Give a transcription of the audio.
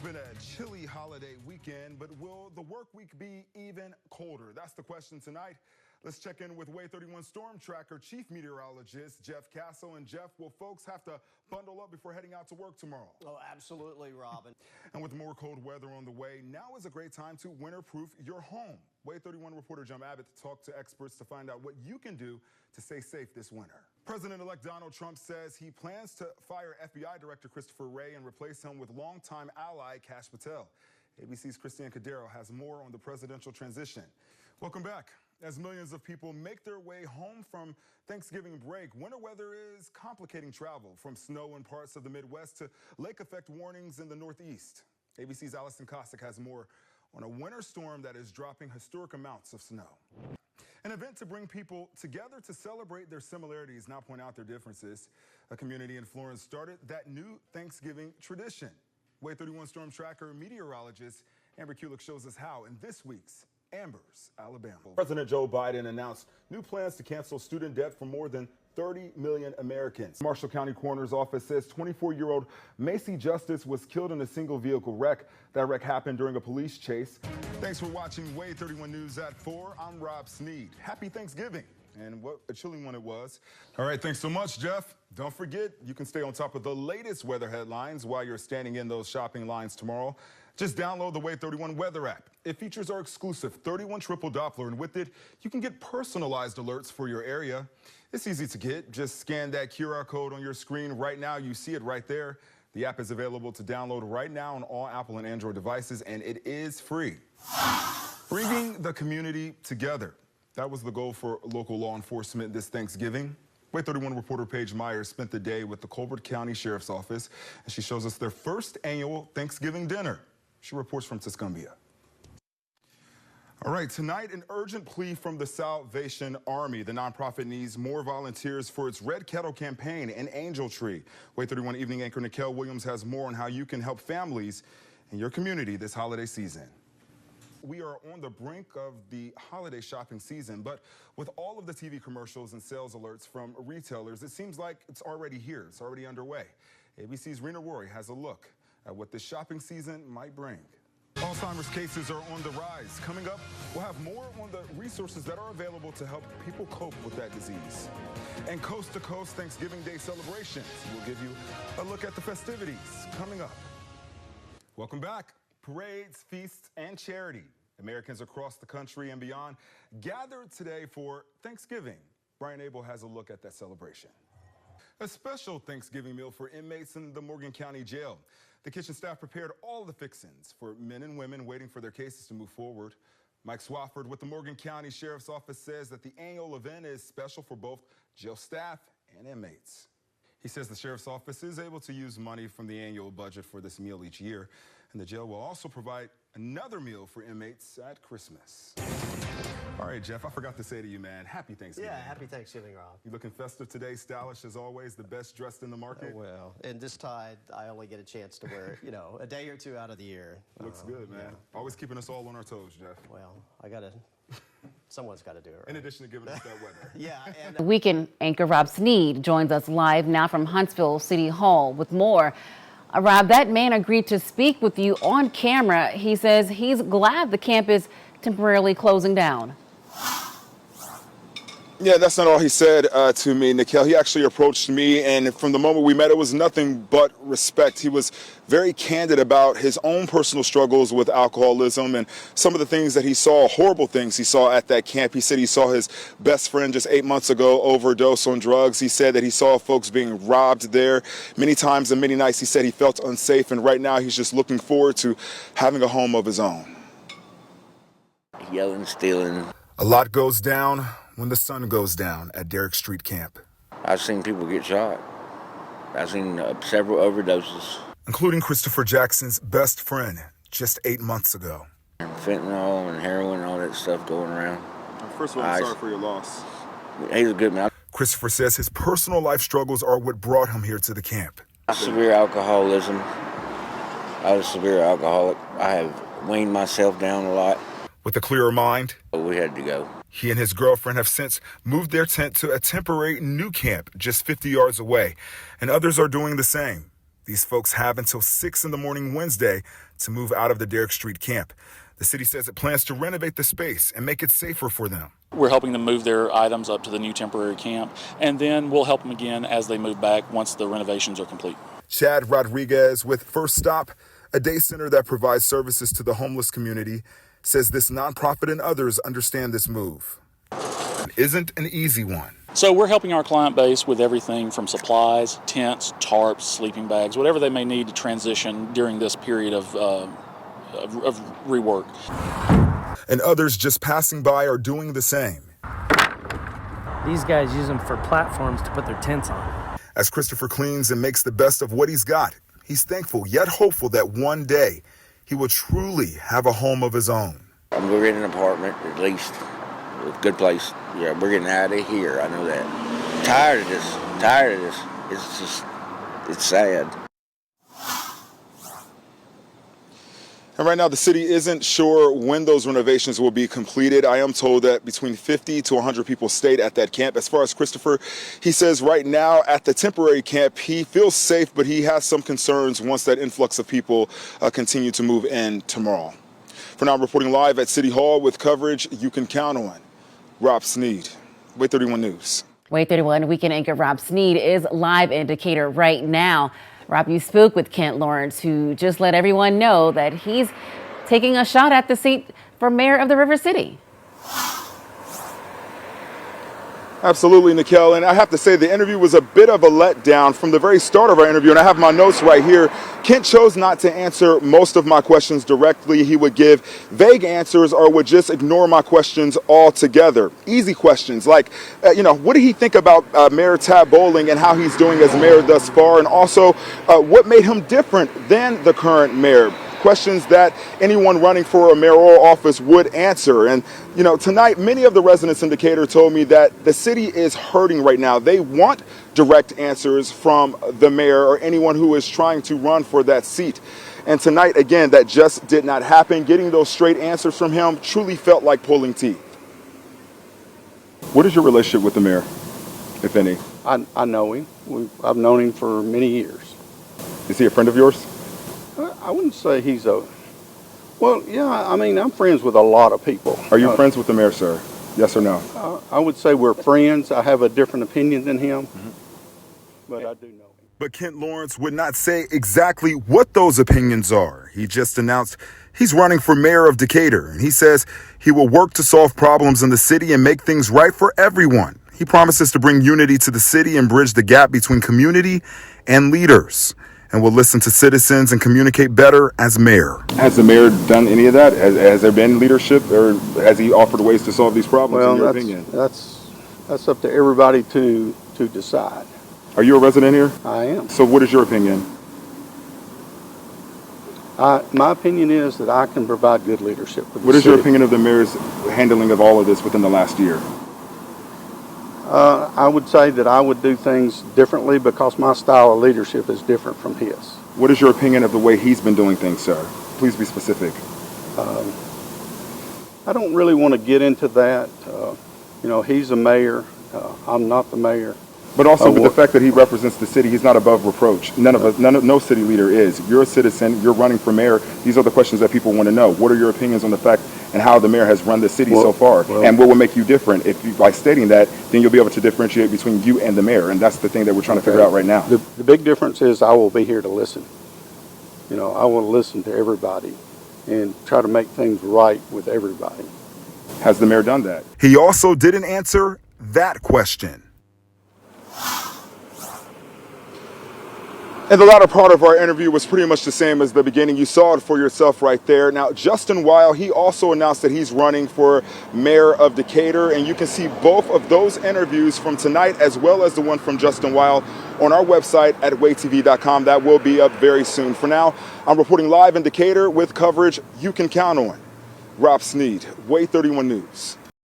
been a chilly holiday weekend, but will the work week be even colder? That's the question tonight. Let's check in with Way 31 Storm Tracker Chief Meteorologist Jeff Castle. And Jeff, will folks have to bundle up before heading out to work tomorrow? Oh, absolutely, Robin. And with more cold weather on the way, now is a great time to winterproof your home. Way 31 reporter Jim Abbott talked to experts to find out what you can do to stay safe this winter. President-elect Donald Trump says he plans to fire FBI Director Christopher Wray and replace him with longtime ally Kash Patel. ABC's Christine Cadero has more on the presidential transition. Welcome back. As millions of people make their way home from Thanksgiving break, winter weather is complicating travel, from snow in parts of the Midwest to lake effect warnings in the Northeast. ABC's Allison Cossack has more on a winter storm that is dropping historic amounts of snow. An event to bring people together to celebrate their similarities, not point out their differences. A community in Florence started that new Thanksgiving tradition. Way 31 Storm Tracker meteorologist Amber Kulick shows us how in this week's Amber's Alabama. President Joe Biden announced new plans to cancel student debt for more than 30 million Americans. Marshall County Coroner's Office says 24-year-old Macy Justice was killed in a single vehicle wreck. That wreck happened during a police chase. Thanks for watching Way 31 News at 4. I'm Rob Sneed. Happy Thanksgiving. And what a chilly one it was. All right, thanks so much, Jeff. Don't forget, you can stay on top of the latest weather headlines while you're standing in those shopping lines tomorrow. Just download the Way 31 weather app. It features our exclusive 31 triple Doppler, and with it, you can get personalized alerts for your area. It's easy to get. Just scan that QR code on your screen right now. You see it right there. The app is available to download right now on all Apple and Android devices, and it is free. Bringing the community together. That was the goal for local law enforcement this Thanksgiving. Way 31 reporter Paige Myers spent the day with the Colbert County Sheriff's Office, and she shows us their first annual Thanksgiving dinner. She reports from Tuscumbia. All right, tonight, an urgent plea from the Salvation Army. The nonprofit needs more volunteers for its Red Kettle campaign in Angel Tree. Way 31 evening anchor Nicole Williams has more on how you can help families in your community this holiday season. We are on the brink of the holiday shopping season, but with all of the TV commercials and sales alerts from retailers, it seems like it's already here. It's already underway. ABC's Rena Roy has a look at what this shopping season might bring. Alzheimer's cases are on the rise. Coming up, we'll have more on the resources that are available to help people cope with that disease. And coast to coast Thanksgiving Day celebrations. We'll give you a look at the festivities coming up. Welcome back. Parades, feasts, and charity. Americans across the country and beyond gathered today for Thanksgiving. Brian Abel has a look at that celebration. A special Thanksgiving meal for inmates in the Morgan County Jail. The kitchen staff prepared all the fixings for men and women waiting for their cases to move forward. Mike Swafford with the Morgan County Sheriff's Office says that the annual event is special for both jail staff and inmates. He says the Sheriff's Office is able to use money from the annual budget for this meal each year, and the jail will also provide another meal for inmates at Christmas. All right, Jeff, I forgot to say to you, man, happy Thanksgiving. Yeah, happy Thanksgiving, Rob. You looking festive today, stylish as always, the best dressed in the market? Oh, well, and this tide, I only get a chance to wear it, a day or two out of the year. Looks good, man. Yeah. Always keeping us all on our toes, Jeff. Well, someone's got to do it, right? In addition to giving us that weather. Yeah. And Weekend anchor Rob Sneed joins us live now from Huntsville City Hall with more. Rob, that man agreed to speak with you on camera. He says he's glad the camp is temporarily closing down. Yeah, that's not all he said to me, Nikhil. He actually approached me, and from the moment we met, it was nothing but respect. He was very candid about his own personal struggles with alcoholism and some of the things that he saw, horrible things he saw at that camp. He said he saw his best friend just 8 months ago overdose on drugs. He said that he saw folks being robbed there many times and many nights. He said he felt unsafe, and right now he's just looking forward to having a home of his own. Yelling, stealing. A lot goes down when the sun goes down at Derrick Street Camp. I've seen people get shot. I've seen several overdoses. Including Christopher Jackson's best friend just 8 months ago. Fentanyl and heroin and all that stuff going around. First of all, I'm sorry for your loss. He's a good man. Christopher says his personal life struggles are what brought him here to the camp. Severe alcoholism. I was a severe alcoholic. I have weaned myself down a lot. With a clearer mind, we had to go. He and his girlfriend have since moved their tent to a temporary new camp just 50 yards away, and others are doing the same. The These folks have until 6 in the morning Wednesday to move out of the Derrick Street camp. The city says it plans to renovate the space and make it safer for them. We're helping them move their items up to the new temporary camp, and then we'll help them again as they move back once the renovations are complete. Chad Rodriguez with First Stop, a day center that provides services to the homeless community, says this nonprofit and others understand this move. It isn't an easy one. So we're helping our client base with everything from supplies, tents, tarps, sleeping bags, whatever they may need to transition during this period of rework. And others just passing by are doing the same. These guys use them for platforms to put their tents on. As Christopher cleans and makes the best of what he's got, he's thankful yet hopeful that one day he will truly have a home of his own. I'm going to get an apartment, at least. A good place. Yeah, we're getting out of here. I know that. Tired of this. It's just, it's sad. And right now, the city isn't sure when those renovations will be completed. I am told that between 50 to 100 people stayed at that camp. As far as Christopher, he says right now at the temporary camp, he feels safe, but he has some concerns once that influx of people continue to move in tomorrow. For now, I'm reporting live at City Hall with coverage you can count on. Rob Sneed, WAAY 31 News. WAAY 31 weekend anchor Rob Sneed is live in Decatur right now. Rob, you spoke with Kent Lawrence, who just let everyone know that he's taking a shot at the seat for mayor of the River City. Absolutely, Nikhil. And I have to say the interview was a bit of a letdown from the very start of our interview. And I have my notes right here. Kent chose not to answer most of my questions directly. He would give vague answers or would just ignore my questions altogether. Easy questions like, what did he think about Mayor Tab Bowling and how he's doing as mayor thus far? And also, what made him different than the current mayor? Questions that anyone running for a mayoral office would answer. And, tonight, many of the residents in Decatur told me that the city is hurting right now. They want direct answers from the mayor or anyone who is trying to run for that seat. And tonight, again, that just did not happen. Getting those straight answers from him truly felt like pulling teeth. What is your relationship with the mayor, if any? I know him. I've known him for many years. Is he a friend of yours? I wouldn't say he's well, yeah, I'm friends with a lot of people. Are you friends with the mayor, sir? Yes or no? I would say we're friends. I have a different opinion than him, but I do know him. But Kent Lawrence would not say exactly what those opinions are. He just announced he's running for mayor of Decatur, and he says he will work to solve problems in the city and make things right for everyone. He promises to bring unity to the city and bridge the gap between community and leaders, and will listen to citizens and communicate better as mayor. Has the mayor done any of that? Has there been leadership, or has he offered ways to solve these problems, in your opinion? That's up to everybody to decide. Are you a resident here? I am. So what is your opinion? My opinion is that I can provide good leadership for the What is city. your opinion of the mayor's handling of all of this within the last year? I would say that I would do things differently because my style of leadership is different from his. What is your opinion of the way he's been doing things, sir? Please be specific. I don't really want to get into that. He's a mayor. I'm not the mayor. But also with the fact that he represents the city, he's not above reproach. No city leader is. You're a citizen, you're running for mayor. These are the questions that people want to know. What are your opinions on the fact and how the mayor has run the city so far? And what will make you different? If you, by stating that, then you'll be able to differentiate between you and the mayor. And that's the thing that we're trying to figure out right now. The big difference is I will be here to listen. I will listen to everybody and try to make things right with everybody. Has the mayor done that? He also didn't answer that question. And the latter part of our interview was pretty much the same as the beginning. You saw it for yourself right there. Now, Justin Weil, he also announced that he's running for mayor of Decatur. And you can see both of those interviews from tonight as well as the one from Justin Weil on our website at WAAYTV.com. That will be up very soon. For now, I'm reporting live in Decatur with coverage you can count on. Rob Sneed, WAAY 31 News.